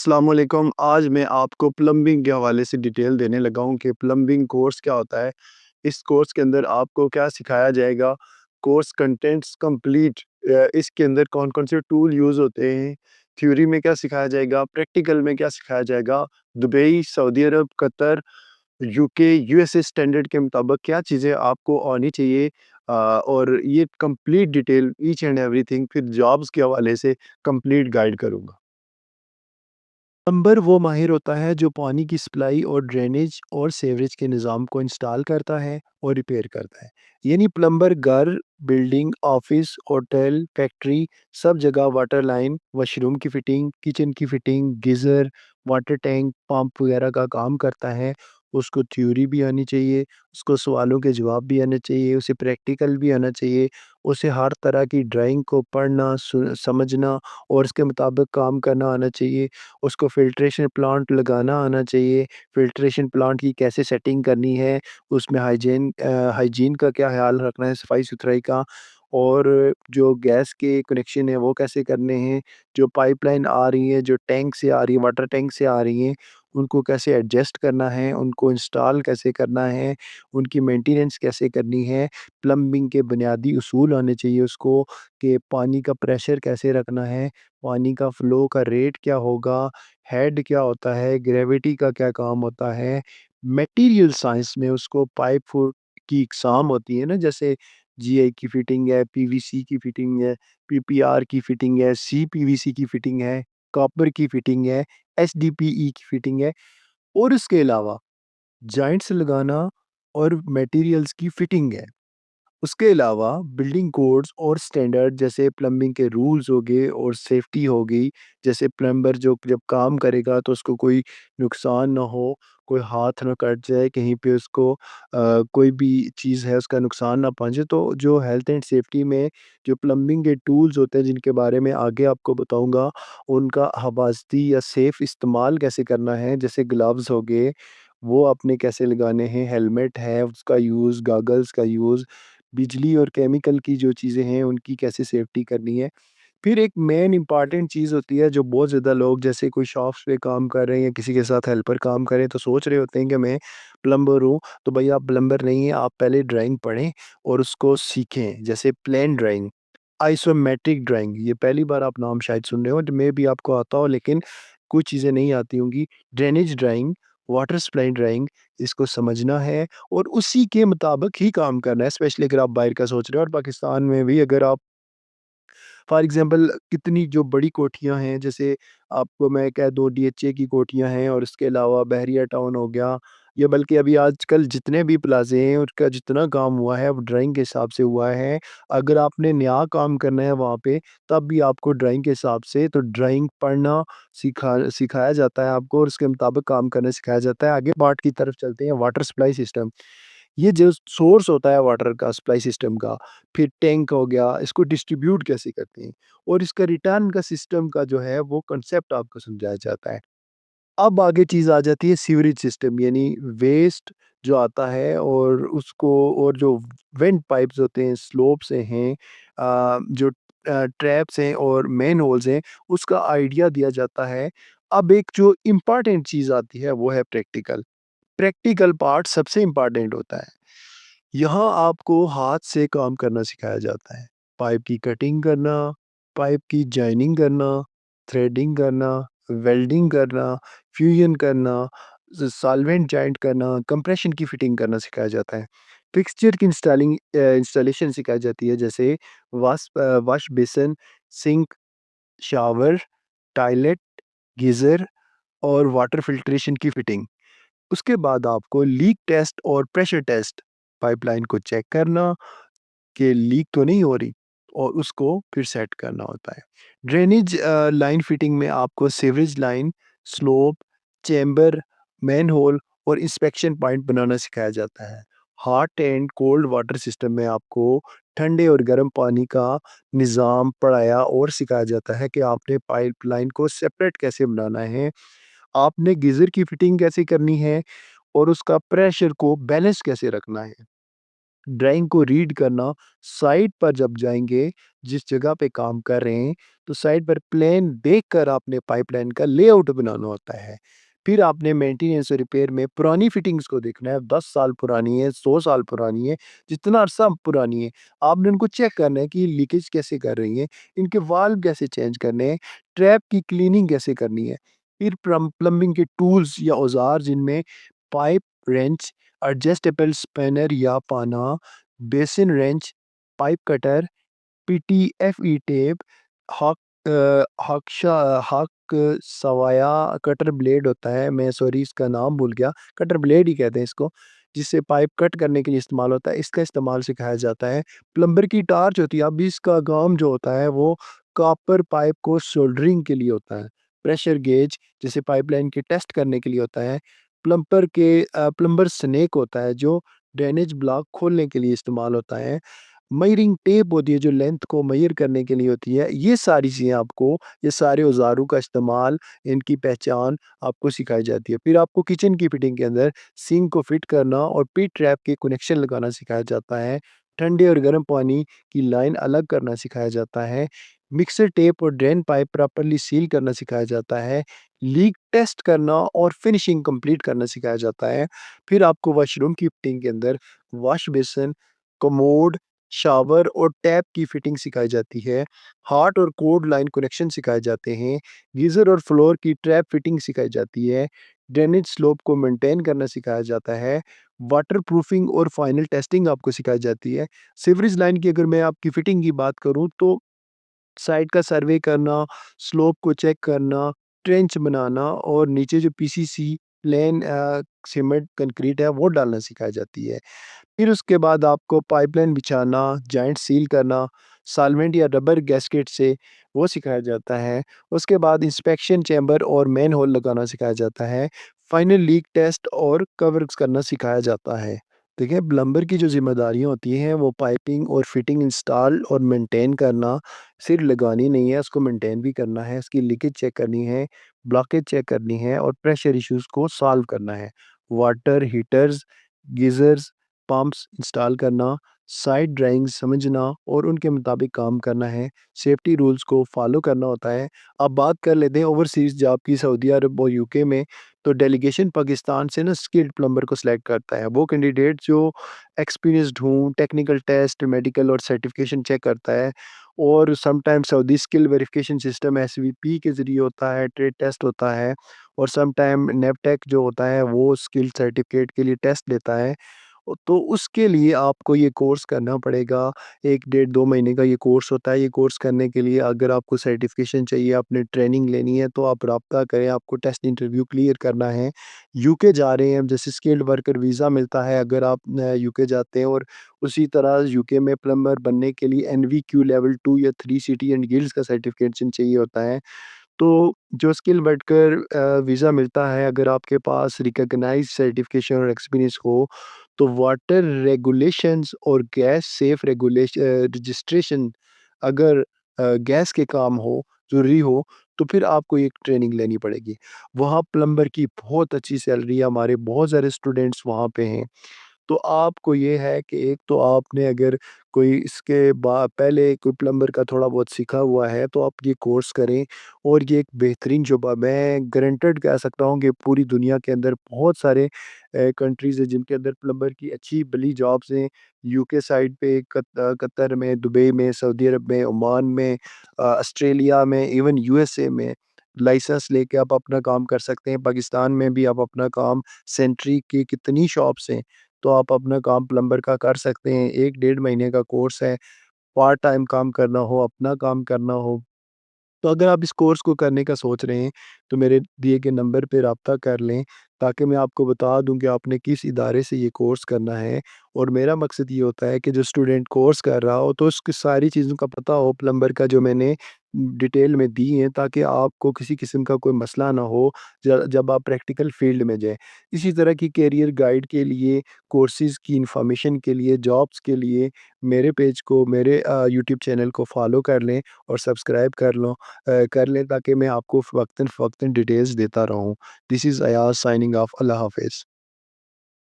अस्सलाम वालेकुम। आज मैं आपको प्लम्बिंग के हवाले से डिटेल देने लगा हूँ कि प्लम्बिंग कोर्स क्या होता है। इस कोर्स के अंदर आपको क्या सिखाया जाएगा, कोर्स कंटेंट्स कंप्लीट इसके अंदर कौन-कौन से टूल यूज़ होते हैं, थ्योरी में क्या सिखाया जाएगा, प्रैक्टिकल में क्या सिखाया जाएगा, दुबई, सऊदी अरब, कतर, यूके, यूएसए स्टैंडर्ड के मुताबिक क्या चीज़ें आपको आनी चाहिए, और ये complete detail each and everything फिर जॉब्स के हवाले से कंप्लीट गाइड करूँगा। प्लम्बर वो माहिर होता है जो पानी की सप्लाई और ड्रेनेज और सीवरेज के निज़ाम को इंस्टॉल करता है और रिपेयर करता है। यानी प्लम्बर घर, बिल्डिंग, ऑफिस, होटल, फैक्ट्री सब जगह वाटर लाइन, वॉशरूम की फिटिंग, किचन की fitting, geyser, water tank, pump वगैरह का काम करता है। उसको थ्योरी भी आनी चाहिए, उसको सवालों के जवाब भी आने चाहिए, उसे प्रैक्टिकल भी आना चाहिए, उसे हर तरह की ड्राइंग को पढ़ना, समझना और उसके मुताबिक काम करना आना चाहिए। उसको फ़िल्ट्रेशन प्लांट लगाना आना चाहिए, फ़िल्ट्रेशन प्लांट की कैसे सेटिंग करनी है, उसमें हाइजीन का क्या ख़्याल रखना है, सफाई-सुथराई का, और जो गैस के कनेक्शन है वो कैसे करने हैं, जो पाइपलाइन आ रही है, जो टैंक से आ रही है, वाटर टैंक से आ रही हैं, उनको कैसे एडजस्ट करना है, उनको इंस्टॉल कैसे करना है, उनकी मेंटेनेंस कैसे करनी है, प्लम्बिंग के बुनियादी उसूल आने चाहिए उसको कि पानी का प्रेशर कैसे रखना है, पानी का फ़्लो का रेट क्या होगा, हेड क्या होता है, ग्रेविटी का क्या काम होता है। मटेरियल साइंस में उसको पाइप की इकसाम होती है ना, जैसे जीआई की फिटिंग है, पीवीसी की फिटिंग है, पीपीआर की फिटिंग है, सीपीवीसी की फिटिंग है, कॉपर की फिटिंग है, एसडीपीई की फिटिंग है, और इसके अलावा जॉइंट्स लगाना और मटेरियल्स की फिटिंग है। उसके अलावा बिल्डिंग कोड्स और स्टैंडर्ड जैसे प्लम्बिंग के रूल्स हो गए और सेफ्टी हो गई, जैसे प्लम्बर जो जब काम करेगा तो उसको कोई नुकसान ना हो, कोई हाथ ना कट जाए, कहीं पे उसको कोई भी चीज़ है उसका नुकसान ना पहुँचे। तो जो हेल्थ एंड सेफ्टी में जो प्लम्बिंग के टूल्स होते हैं जिनके बारे में आगे आपको बताऊँगा, उनका हिफाज़ती या सेफ़ इस्तेमाल कैसे करना है, जैसे ग्लव्स हो गए, वो आपने कैसे लगाने हैं, हेलमेट है उसका यूज़, गॉगल्स का यूज़, बिजली और केमिकल की जो चीज़ें हैं उनकी कैसे सेफ्टी करनी है। फिर एक मेन इम्पॉर्टेंट चीज़ होती है जो बहुत ज़्यादा लोग जैसे कोई शॉप्स पे काम कर रहे हैं या किसी के साथ हेल्पर काम कर रहे हैं तो सोच रहे होते हैं कि मैं प्लम्बर हूँ। तो भाई आप प्लम्बर नहीं हैं, आप पहले ड्राइंग पढ़ें और उसको सीखें। जैसे प्लेन ड्राइंग, आइसोमेट्रिक ड्राइंग, ये पहली बार आप नाम शायद सुन रहे हो, मे बी आपको आता हो लेकिन कुछ चीज़ें नहीं आती होंगी। Drainage drawing, water supply drawing, इसको समझना है और उसी के मुताबिक ही काम करना है। स्पेशली अगर आप बाहर का सोच रहे हो, और पाकिस्तान में भी अगर आप फॉर एग्ज़ाम्पल कितनी जो बड़ी कोठियाँ हैं, जैसे आपको मैं कह दूँ डीएचए की कोठियाँ हैं और इसके अलावा बहरिया टाउन हो गया, या बल्कि अभी आजकल जितने भी प्लाज़े हैं उसका जितना काम हुआ है वो ड्राइंग के हिसाब से हुआ है। अगर आपने नया काम करना है वहाँ पे, तब भी आपको ड्राइंग के हिसाब से तो ड्राइंग पढ़ना सिखाया जाता है आपको और उसके मुताबिक काम करना सिखाया जाता है। आगे पार्ट की तरफ चलते हैं, वाटर सप्लाई सिस्टम। ये जो सोर्स होता है वाटर का सप्लाई सिस्टम का, फिर टैंक हो गया, इसको डिस्ट्रीब्यूट कैसे करते हैं और इसका रिटर्न का सिस्टम का जो है वो कांसेप्ट आपको समझाया जाता है। अब आगे चीज़ आ जाती है सीवरेज सिस्टम, यानी वेस्ट जो आता है और उसको, और जो वेंट पाइप्स होते हैं, स्लोप से हैं, जो ट्रैप्स हैं और मेन होल्स हैं, उसका आइडिया दिया जाता है। अब एक जो इम्पॉर्टेंट चीज़ आती है वो है प्रैक्टिकल। प्रैक्टिकल पार्ट सबसे इम्पोर्टेंट होता है। यहाँ आपको हाथ से काम करना सिखाया जाता है। पाइप की कटिंग करना, पाइप की जॉइनिंग करना, थ्रेडिंग करना, वेल्डिंग करना, फ्यूजन करना, सॉल्वेंट जॉइंट करना, कंप्रेशन की फिटिंग करना सिखाया जाता है। फिक्सचर की इंस्टॉलेशन सिखाई जाती है, जैसे wash basin, sink, shower, toilet, geyser और वाटर फिल्ट्रेशन की फिटिंग। उसके बाद आपको लीक टेस्ट और प्रेशर टेस्ट, पाइपलाइन को चेक करना कि लीक तो नहीं हो रही, और उसको फिर सेट करना होता है। ड्रेनेज लाइन फिटिंग में आपको sewerage line, slope, chamber, manhole और इंस्पेक्शन पॉइंट बनाना सिखाया जाता है। Hot and cold water system में आपको ठंडे और गर्म पानी का निज़ाम पढ़ाया और सिखाया जाता है कि आपने पाइपलाइन को सेपरेट कैसे बनाना है, आपने गीज़र की फिटिंग कैसे करनी है और उसका प्रेशर को बैलेंस कैसे रखना है। ड्राइंग को रीड करना, साइट पर जब जाएँगे, जिस जगह पे काम कर रहे हैं, तो साइट पर प्लान देखकर आपने पाइपलाइन का लेआउट बनाना होता है। फिर आपने मेंटेनेंस और रिपेयर में पुरानी फिटिंग्स को देखना है, 10 साल पुरानी है, 100 साल पुरानी है, जितना अरसा पुरानी है, आपने उनको चेक करना है कि लीकेज कैसे कर रही हैं, इनके वाल्व कैसे चेंज करने हैं, ट्रैप की क्लीनिंग कैसे करनी है। फिर प्लम्बिंग के टूल्स या औज़ार जिनमें पाइप, रेंच, एडजस्टेबल स्पैनर या पाना, basin wrench, pipe cutter, PTFE tape, hack hacksaw hacksaw cutter blade होता है, मैं सॉरी इसका नाम भूल गया, कटर ब्लेड ही कहते हैं इसको, जिससे पाइप कट करने के लिए इस्तेमाल होता है, इसका इस्तेमाल सिखाया जाता है। प्लम्बर की टार्च होती है, अब इसका काम जो होता है वो कॉपर पाइप को सोल्डरिंग के लिए होता है। प्रेशर गेज जैसे पाइपलाइन के टेस्ट करने के लिए होता है। प्लम्बर स्नेक होता है जो ड्रेनेज ब्लॉक खोलने के लिए इस्तेमाल होता है। मेजरिंग टेप होती है जो लेंथ को मेजर करने के लिए होती है। ये सारी चीज़ें आपको, ये सारे औज़ारों का इस्तेमाल, इनकी पहचान आपको सिखाई जाती है। फिर आपको किचन की फिटिंग के अंदर सिंक को फिट करना और पिट ट्रैप के कनेक्शन लगाना सिखाया जाता है। ठंडे और गर्म पानी की लाइन अलग करना सिखाया जाता है। मिक्सर टेप और ड्रेन पाइप प्रॉपर्ली सील करना सिखाया जाता है। लीक टेस्ट करना और फिनिशिंग कंप्लीट करना सिखाया जाता है। फिर आपको वॉशरूम की फिटिंग के अंदर वॉश बेसिन, कमोड, शावर और टैप की फिटिंग सिखाई जाती है। हॉट और कोल्ड लाइन कनेक्शन सिखाए जाते हैं। गीज़र और फ्लोर की ट्रैप फिटिंग सिखाई जाती है। ड्रेनेज स्लोप को मेंटेन करना सिखाया जाता है। वाटर प्रूफिंग और फाइनल टेस्टिंग आपको सिखाई जाती है। सीवरेज लाइन की अगर मैं आपकी फिटिंग की बात करूँ तो साइट का सर्वे करना, स्लोप को चेक करना, ट्रेंच बनाना और नीचे जो पीसीसी प्लेन सीमेंट कंक्रीट है वो डालना सिखाई जाती है। फिर उसके बाद आपको पाइपलाइन बिछाना, जॉइंट सील करना, सॉल्वेंट या रबर गैस्केट से वो सिखाया जाता है। उसके बाद इंस्पेक्शन चैम्बर और मैनहोल लगाना सिखाया जाता है। फाइनल लीक टेस्ट और कवर्स करना सिखाया जाता है। देखिए, प्लम्बर की जो ज़िम्मेदारियाँ होती हैं वो पाइपिंग और फिटिंग इंस्टॉल और मेंटेन करना, सिर्फ लगानी नहीं है, उसको मेंटेन भी करना है, उसकी लीकेज चेक करनी है, ब्लॉकेज चेक करनी है और प्रेशर इश्यूज़ को सॉल्व करना है। Water heaters, geysers, pumps install करना, साइट ड्राइंग्स समझना और उनके मुताबिक काम करना है, सेफ्टी रूल्स को फॉलो करना होता है। अब बात कर लेते हैं ओवरसीज़ जॉब की सऊदी अरब और यूके में, तो डेलीगेशन पाकिस्तान से ना स्किल्ड प्लम्बर को सिलेक्ट करता है। वो कैंडिडेट जो एक्सपीरियंस्ड हों, टेक्निकल टेस्ट, मेडिकल और सर्टिफिकेशन चेक करता है और sometimes Saudi skill verification system SVP के ज़रिए होता है, ट्रेड टेस्ट होता है और समटाइम नेपटेक जो होता है वो स्किल सर्टिफिकेट के लिए टेस्ट लेता है। तो उसके लिए आपको ये कोर्स करना पड़ेगा। 1 डेढ़ 2 महीने का ये कोर्स होता है। ये कोर्स करने के लिए अगर आपको सर्टिफ़िकेशन चाहिए, आपने ट्रेनिंग लेनी है तो आप राब्ता करें, आपको टेस्ट इंटरव्यू क्लियर करना है। यूके जा रहे हैं, जैसे स्किल्ड वर्कर वीज़ा मिलता है अगर आप यूके जाते हैं और उसी तरह यूके में प्लम्बर बनने के लिए एनवीक्यू लेवल 2 या 3 सिटी एंड गिल्ड्स का सर्टिफ़िकेशन चाहिए होता है। तो जो स्किल वर्कर वीज़ा मिलता है अगर आपके पास रिकॉग्नाइज्ड सर्टिफ़िकेशन और एक्सपीरियंस हो, तो वाटर रेगुलेशंस और गैस सेफ रजिस्ट्रेशन अगर गैस के काम हो, ज़रूरी हो, तो फिर आपको एक ट्रेनिंग लेनी पड़ेगी। वहाँ प्लम्बर की बहुत अच्छी सैलरी है, हमारे बहुत सारे स्टूडेंट्स वहाँ पे हैं। तो आपको ये है कि एक तो आपने अगर कोई इसके पहले कोई प्लम्बर का थोड़ा बहुत सीखा हुआ है तो आप ये कोर्स करें और ये एक बेहतरीन जॉब मैं गारंटेड कह सकता हूँ कि पूरी दुनिया के अंदर बहुत सारे कंट्रीज़ हैं जिनके अंदर प्लम्बर की अच्छी भली जॉब्स हैं। यूके साइड पे कतर में, दुबई में, सऊदी अरब में, ओमान में, ऑस्ट्रेलिया में, इवन यूएसए में लाइसेंस लेके आप अपना काम कर सकते हैं। पाकिस्तान में भी आप अपना काम, सेंट्री की कितनी शॉप्स हैं तो आप अपना काम प्लम्बर का कर सकते हैं। 1 डेढ़ महीने का कोर्स है, पार्ट टाइम काम करना हो, अपना काम करना हो, तो अगर आप इस कोर्स को करने का सोच रहे हैं, तो मेरे दिए गए नंबर पे राब्ता कर लें, ताकि मैं आपको बता दूँ कि आपने किस इदारे से ये कोर्स करना है। और मेरा मकसद ये होता है कि जो स्टूडेंट कोर्स कर रहा हो, तो उसकी सारी चीज़ों का पता हो प्लम्बर का जो मैंने डिटेल में दी हैं, ताकि आपको किसी किस्म का कोई मसला ना हो जब आप प्रैक्टिकल फ़ील्ड में जाएँ। इसी तरह की करियर गाइड के लिए, कोर्सेज़ की इन्फॉर्मेशन के लिए, जॉब्स के लिए मेरे पेज को, मेरे यूट्यूब चैनल को फ़ॉलो कर लें और सब्सक्राइब कर लें ताकि मैं आपको वक़्तन-फ़वक़्तन डिटेल्स देता रहूँ। This is Ayaz signing off. अल्लाह हाफ़िज़।